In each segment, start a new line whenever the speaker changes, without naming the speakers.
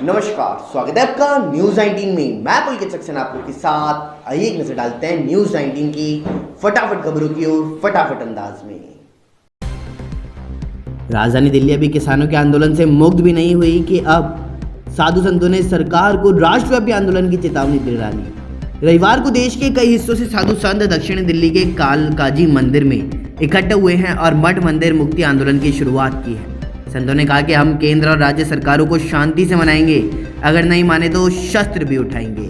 नमस्कार, स्वागत है आपका न्यूज 19 में। मैं पुलकित सक्सेना आप लोग के साथ। आइए एक नजर डालते हैं न्यूज 19 की फटाफट खबरों की ओर फटाफट अंदाज में। राजधानी दिल्ली अभी किसानों के आंदोलन से मुक्त भी नहीं हुई कि अब साधु संतों ने सरकार को राष्ट्रव्यापी आंदोलन की चेतावनी दे डाली। रविवार को देश के कई हिस्सों से साधु संत दक्षिण दिल्ली के कालकाजी मंदिर में इकट्ठे हुए हैं और मठ मंदिर मुक्ति आंदोलन की शुरुआत की है। संतों ने कहा कि हम केंद्र और राज्य सरकारों को शांति से मनाएंगे, अगर नहीं माने तो शस्त्र भी उठाएंगे।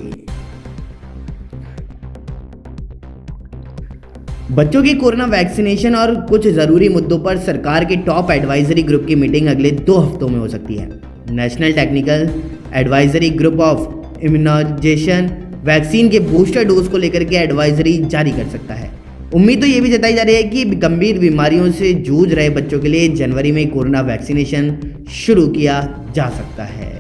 बच्चों की कोरोना वैक्सीनेशन और कुछ जरूरी मुद्दों पर सरकार के टॉप एडवाइजरी ग्रुप की मीटिंग अगले 2 हफ्तों में हो सकती है। National technical advisory group of immunization vaccine के बूस्टर डोज को लेकर के एडवाइजरी जारी कर सकता है। उम्मीद तो ये भी जताई जा रही है कि गंभीर बीमारियों से जूझ रहे बच्चों के लिए जनवरी में कोरोना वैक्सीनेशन शुरू किया जा सकता है।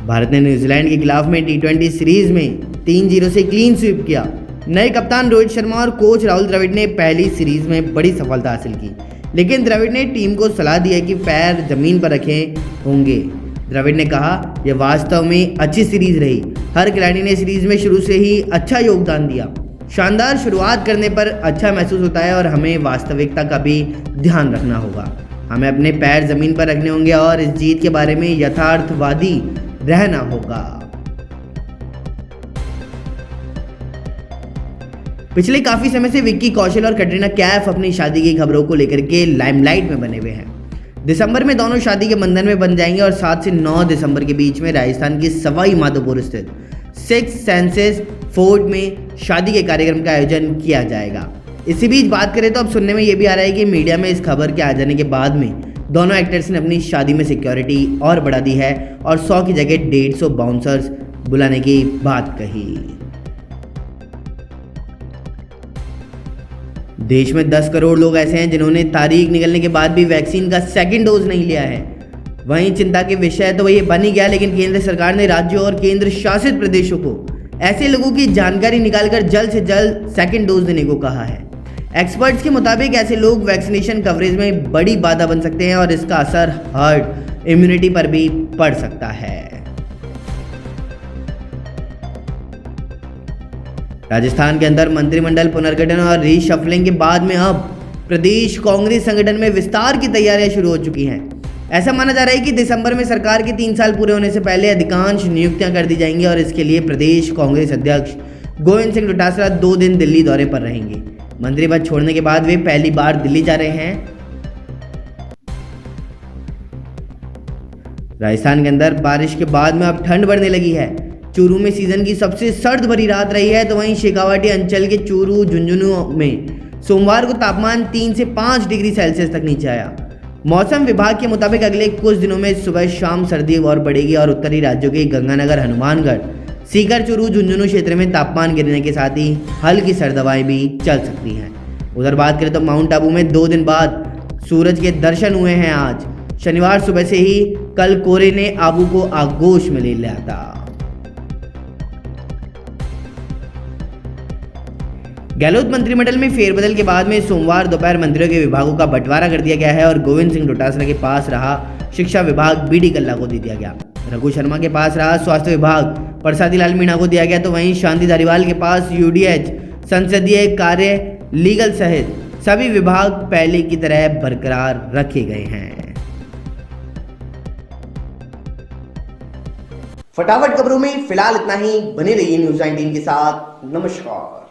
भारत ने न्यूजीलैंड के खिलाफ में T20 सीरीज में 3-0 से क्लीन स्वीप किया। नए कप्तान रोहित शर्मा और कोच राहुल द्रविड़ ने पहली सीरीज में बड़ी सफलता हासिल की, लेकिन द्रविड़ ने टीम को सलाह दी है कि पैर जमीन पर रखे होंगे। द्रविड़ ने कहा, यह वास्तव में अच्छी सीरीज रही। हर खिलाड़ी ने सीरीज में शुरू से ही अच्छा योगदान दिया। शानदार शुरुआत करने पर अच्छा महसूस होता है और हमें वास्तविकता का भी ध्यान रखना होगा। हमें अपने पैर जमीन पर रखने होंगे और इस जीत के बारे में यथार्थवादी रहना होगा। पिछले काफी समय से विक्की कौशल और कटरीना कैफ अपनी शादी की खबरों को लेकर के लाइमलाइट में बने हुए हैं। दिसंबर में दोनों शादी के बंधन में बन जाएंगे और 7 से 9 दिसंबर के बीच में राजस्थान की सवाई माधोपुर स्थित सिक्स सेंसेस फोर्ट में शादी के कार्यक्रम का आयोजन किया जाएगा। इसी बीच बात करें तो अब सुनने में यह भी आ रहा है कि मीडिया में इस खबर के आ जाने के बाद में दोनों एक्टर्स ने अपनी शादी में सिक्योरिटी और बढ़ा दी है और 100 की जगह 150 बाउंसर्स बुलाने की बात कही। देश में 10 करोड़ लोग ऐसे हैं जिन्होंने तारीख निकलने के बाद भी वैक्सीन का सेकंड डोज नहीं लिया है। वहीं चिंता के विषय तो ये बन ही गया, लेकिन केंद्र सरकार ने राज्यों और केंद्र शासित प्रदेशों को ऐसे लोगों की जानकारी निकालकर जल्द से जल्द सेकंड डोज देने को कहा है। एक्सपर्ट्स के मुताबिक ऐसे लोग वैक्सीनेशन कवरेज में बड़ी बाधा बन सकते हैं और इसका असर हर्ड इम्यूनिटी पर भी पड़ सकता है। राजस्थान के अंदर मंत्रिमंडल पुनर्गठन और रीशफलिंग के बाद में अब प्रदेश कांग्रेस संगठन में विस्तार की तैयारियां शुरू हो चुकी हैं। ऐसा माना जा रहा है कि दिसंबर में सरकार के 3 साल पूरे होने से पहले अधिकांश नियुक्तियां कर दी जाएंगी और इसके लिए प्रदेश कांग्रेस अध्यक्ष गोविंद सिंह डोटासरा 2 दिन दिल्ली दौरे पर रहेंगे। मंत्री पद छोड़ने के बाद वे पहली बार दिल्ली जा रहे हैं। राजस्थान के अंदर बारिश के बाद में अब ठंड बढ़ने लगी है। चूरू में सीजन की सबसे सर्द भरी रात रही है, तो वहीं शेखावाटी अंचल के चूरू झुंझुनू में सोमवार को तापमान 3 से 5 डिग्री सेल्सियस तक नीचे आया। मौसम विभाग के मुताबिक अगले कुछ दिनों में सुबह शाम सर्दी और बढ़ेगी और उत्तरी राज्यों के गंगानगर, हनुमानगढ़, सीकर, चूरू, झुंझुनू क्षेत्र में तापमान गिरने के साथ ही हल्की सर्द हवाएं भी चल सकती हैं। उधर बात करें तो माउंट आबू में 2 दिन बाद सूरज के दर्शन हुए हैं। आज शनिवार सुबह से ही कल कोहरे ने आबू को आगोश में ले लिया था। गहलोत मंत्रिमंडल में फेरबदल के बाद में सोमवार दोपहर मंत्रियों के विभागों का बंटवारा कर दिया गया है और गोविंद सिंह डोटासरा के पास रहा शिक्षा विभाग BD कल्ला को दे दिया गया। रघु शर्मा के पास रहा स्वास्थ्य विभाग प्रसादी लाल मीणा को दिया गया, तो वहीं शांति धारीवाल के पास UDH संसदीय कार्य, लीगल सहित सभी विभाग पहले की तरह बरकरार रखे गए हैं। फटाफट खबरों में फिलहाल इतना ही। बने रहिए न्यूज 19 के साथ। नमस्कार।